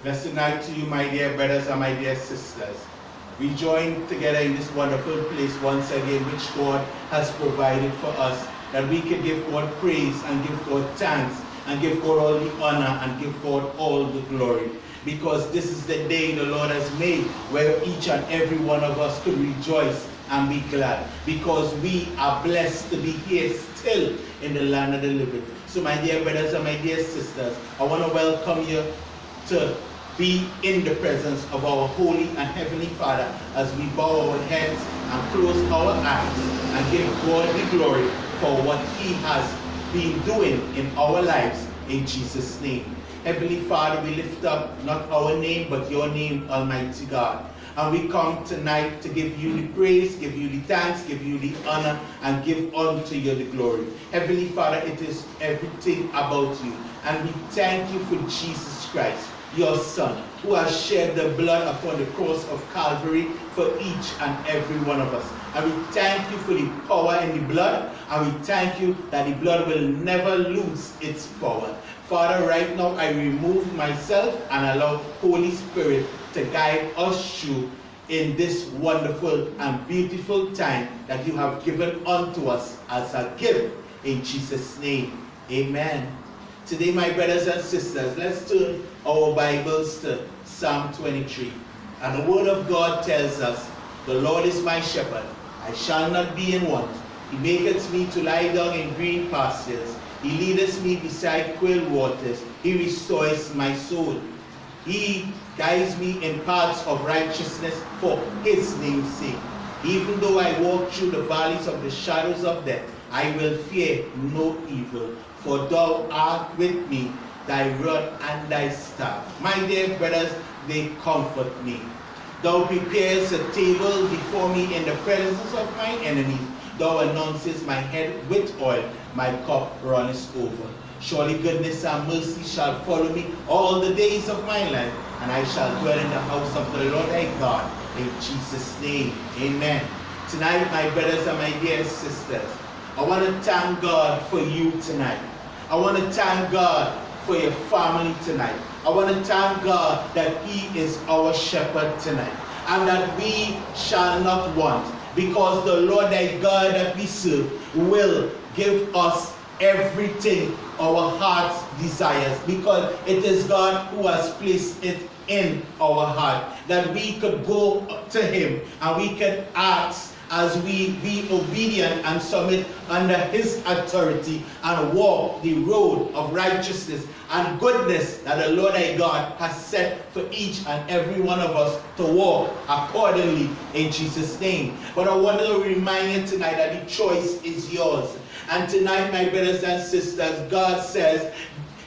Blessed night to you, my dear brothers and my dear sisters. We join together in this wonderful place once again, which God has provided for us, that we can give God praise and give God thanks and give God all the honor and give God all the glory. Because this is the day the Lord has made, where each and every one of us could rejoice and be glad, because we are blessed to be here still in the land of the living. So my dear brothers and my dear sisters, I want to welcome you to be in the presence of our Holy and Heavenly Father as we bow our heads and close our eyes and give God the glory for what He has been doing in our lives in Jesus' name. Heavenly Father, we lift up not our name but your name, Almighty God. And we come tonight to give you the praise, give you the thanks, give you the honor, and give unto you the glory. Heavenly Father, it is everything about you. And we thank you for Jesus Christ, your Son, who has shed the blood upon the cross of Calvary for each and every one of us. And we thank you for the power in the blood, and we thank you that the blood will never lose its power. Father, right now I remove myself and allow Holy Spirit to guide us through in this wonderful and beautiful time that you have given unto us as a gift. In Jesus' name, amen. Today, my brothers and sisters, let's turn our Bibles to Psalm 23. And the word of God tells us, the Lord is my shepherd, I shall not be in want. He maketh me to lie down in green pastures. He leadeth me beside quiet waters. He restores my soul. He guides me in paths of righteousness for his name's sake. Even though I walk through the valleys of the shadows of death, I will fear no evil, for thou art with me, thy rod and thy staff. My dear brothers, they comfort me. Thou preparest a table before me in the presence of my enemies. Thou anointest my head with oil, my cup runneth over. Surely goodness and mercy shall follow me all the days of my life, and I shall dwell in the house of the Lord thy God, in Jesus' name, amen. Tonight, my brothers and my dear sisters, I want to thank God for you tonight. I want to thank God for your family tonight. I want to thank God that He is our shepherd tonight, and that we shall not want, because the Lord thy God that we serve will give us everything our hearts desires, because it is God who has placed it in our heart, that we could go to Him and we can ask as we be obedient and submit under His authority and walk the road of righteousness and goodness that the Lord thy God has set for each and every one of us to walk accordingly in Jesus' name. But I want to remind you tonight that the choice is yours. And tonight, my brothers and sisters, God says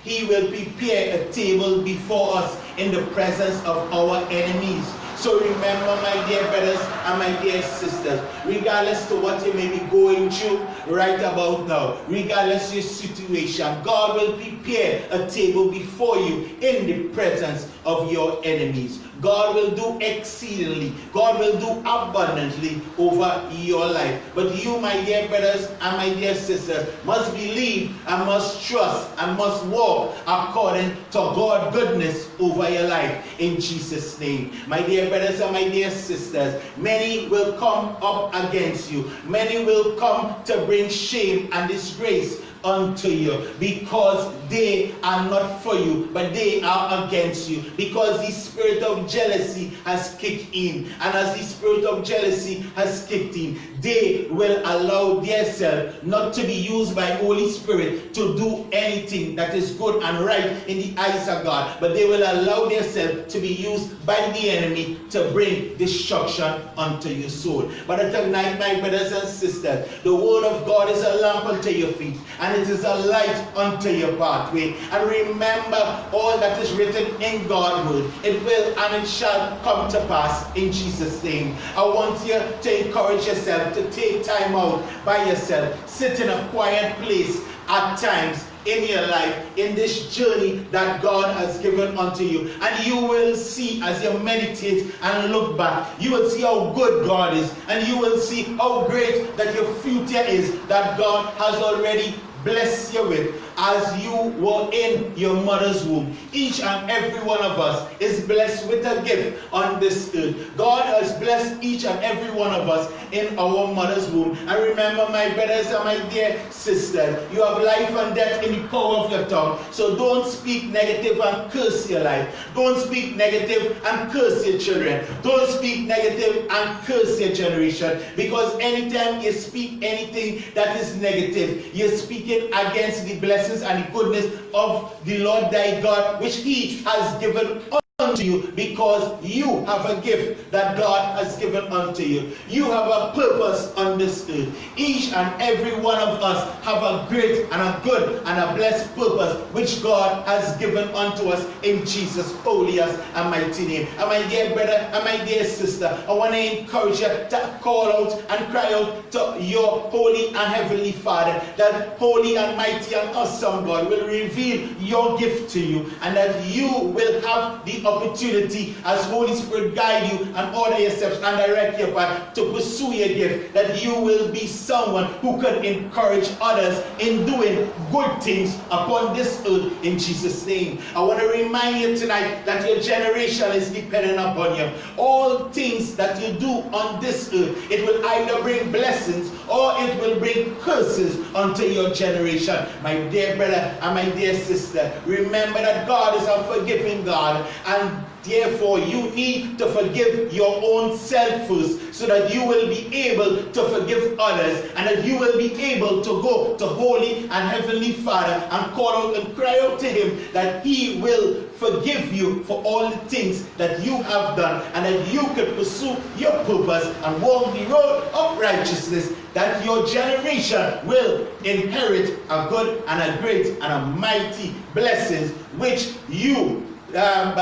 He will prepare a table before us in the presence of our enemies. So remember, my dear brothers and my dear sisters, regardless to what you may be going through right about now, regardless of your situation, God will prepare a table before you in the presence of your enemies. God will do exceedingly, God will do abundantly over your life. But you, my dear brothers and my dear sisters, must believe and must trust and must walk according to God's goodness over your life in Jesus' name. My dear brothers and my dear sisters, many will come up against you. Many will come to bring shame and disgrace unto you, because they are not for you, but they are against you, because the spirit of jealousy has kicked in. And as the spirit of jealousy has kicked in, they will allow themselves not to be used by Holy Spirit to do anything that is good and right in the eyes of God, but they will allow themselves to be used by the enemy to bring destruction unto your soul. But tonight, my brothers and sisters, the word of God is a lamp unto your feet, and it is a light unto your pathway. And remember all that is written in God's word. It will and it shall come to pass in Jesus' name. I want you to encourage yourself to take time out by yourself. Sit in a quiet place at times in your life, in this journey that God has given unto you. And you will see, as you meditate and look back, you will see how good God is, and you will see how great that your future is, that God has already blessed you with. as you were in your mother's womb. Each and every one of us is blessed with a gift on this earth. God has blessed each and every one of us in our mother's womb. And remember, my brothers and my dear sisters, you have life and death in the power of your tongue. So don't speak negative and curse your life. Don't speak negative and curse your children. Don't speak negative and curse your generation. Because anytime you speak anything that is negative, you're speaking against the blessings and the goodness of the Lord thy God, which he has given unto you, because you have a gift that God has given unto you. You have a purpose on this earth. Each and every one of us have a great and a good and a blessed purpose which God has given unto us in Jesus' holiest and mighty name. And my dear brother and my dear sister, I want to encourage you to call out and cry out to your holy and heavenly Father, that holy and mighty and awesome God will reveal your gift to you, and that you will have the opportunity as Holy Spirit guide you and order your steps and direct your path to pursue your gift, that you will be someone who can encourage others in doing good things upon this earth in Jesus' name. I want to remind you tonight that your generation is dependent upon you. All things that you do on this earth, it will either bring blessings or it will bring curses unto your generation. My dear brother and my dear sister, remember that God is a forgiving God, and therefore you need to forgive your own self first, so that you will be able to forgive others, and that you will be able to go to Holy and Heavenly Father and call out and cry out to him that he will forgive you for all the things that you have done, and that you can pursue your purpose and walk the road of righteousness, that your generation will inherit a good and a great and a mighty blessings which you. My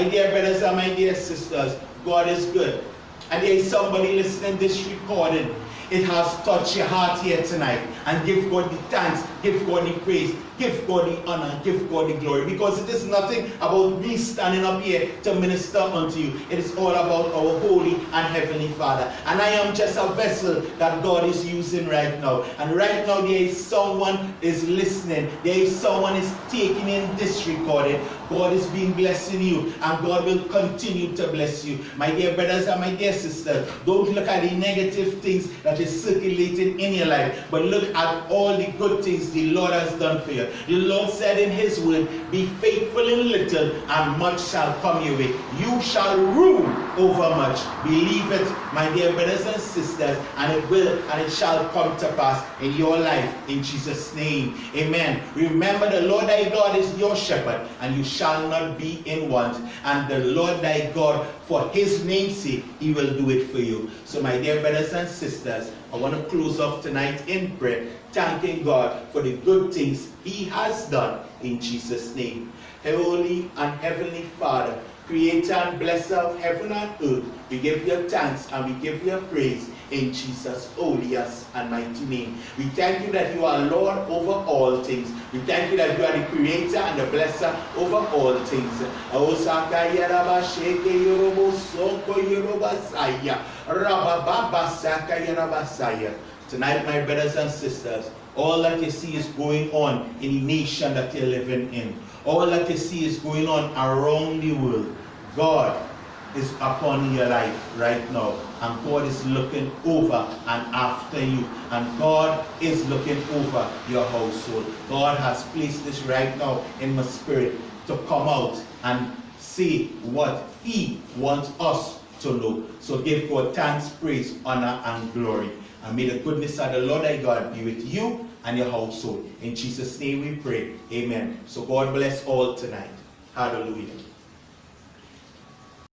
dear brothers and my dear sisters, God is good. And there is somebody listening to this recording. It has touched your heart here tonight. And give God the thanks, give God the praise, give God the honor, give God the glory. Because it is nothing about me standing up here to minister unto you. It is all about our holy and heavenly Father. And I am just a vessel that God is using right now. And right now there is someone is listening. There is someone is taking in this recording. God is being blessing you, and God will continue to bless you. My dear brothers and my dear sisters, don't look at the negative things that is circulating in your life, but look at all the good things the Lord has done for you. The Lord said in his word, be faithful in little, and much shall come your way. You shall rule over much. Believe it, my dear brothers and sisters, and it will, and it shall come to pass in your life, in Jesus' name. Amen. Remember, the Lord thy God is your shepherd, and you shall not be in want. And the Lord thy God, for his name's sake, he will do it for you. So my dear brothers and sisters, I want to close off tonight in prayer, thanking God for the good things he has done in Jesus' name. Holy and Heavenly Father, Creator and Blesser of heaven and earth, we give you thanks and we give you praise in Jesus' holiest and mighty name. We thank you that you are Lord over all things. We thank you that you are the Creator and the Blesser over all things. Tonight, my brothers and sisters, all that you see is going on in the nation that you're living in. All that you see is going on around the world. God is upon your life right now, and God is looking over and after you, and God is looking over your household. God has placed this right now in my spirit to come out and say what he wants us to know. So give God thanks, praise, honor, and glory. And may the goodness of the Lord thy God be with you and your household. In Jesus' name we pray. Amen. So God bless all tonight. Hallelujah.